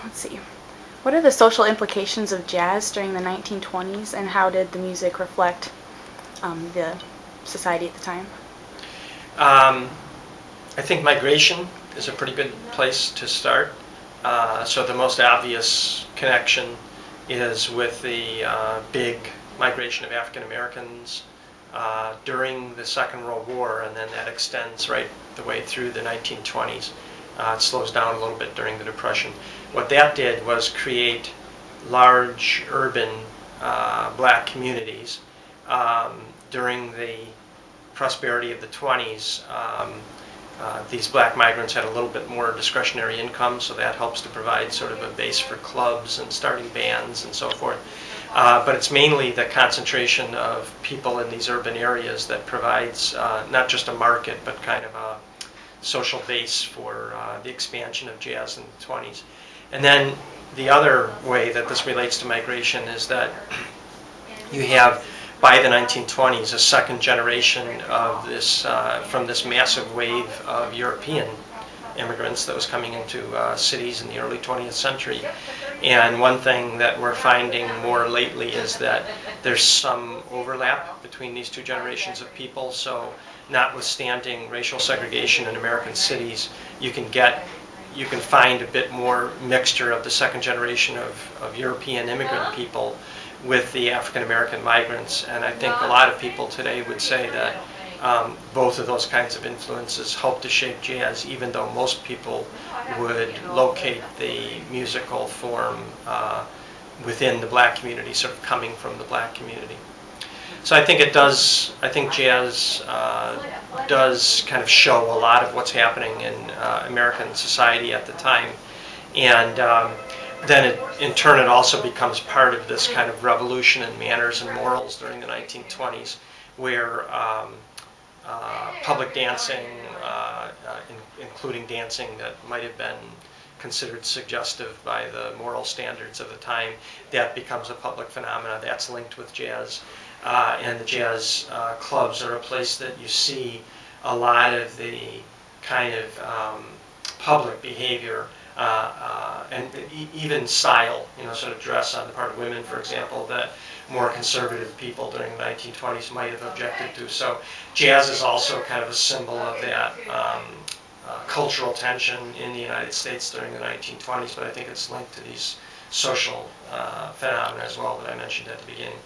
let's see. What are the social implications of jazz during the 1920s, and how did the music reflect the society at the time? Um, I think migration is a pretty good place to start. So the most obvious connection is with the big migration of African Americans during the Second World War, and then that extends right the way through the 1920s. It slows down a little bit during the Depression. What that did was create large urban black communities. During the prosperity of the 20s, these black migrants had a little bit more discretionary income, so that helps to provide sort of a base for clubs and starting bands and so forth. But it's mainly the concentration of people in these urban areas that provides not just a market, but kind of a social base for the expansion of jazz in the 20s. And then the other way that this relates to migration is that you have, by the 1920s, a second generation of this, from this massive wave of European immigrants that was coming into cities in the early 20th century. And one thing that we're finding more lately is that there's some overlap between these two generations of people. So notwithstanding racial segregation in American cities, you can find a bit more mixture of the second generation of European immigrant people with the African American migrants. And I think a lot of people today would say that both of those kinds of influences help to shape jazz, even though most people would locate the musical form within the black community, sort of coming from the black community. So I think it does, I think jazz does kind of show a lot of what's happening in American society at the time. And then in turn it also becomes part of this kind of revolution in manners and morals during the 1920s, where public dancing, including dancing that might have been considered suggestive by the moral standards of the time, that becomes a public phenomena that's linked with jazz. And the jazz clubs are a place that you see a lot of the kind of public behavior and even style, sort of dress on the part of women, for example, that more conservative people during the 1920s might have objected to. So jazz is also kind of a symbol of that cultural tension in the United States during the 1920s, but I think it's linked to these social phenomena as well that I mentioned at the beginning.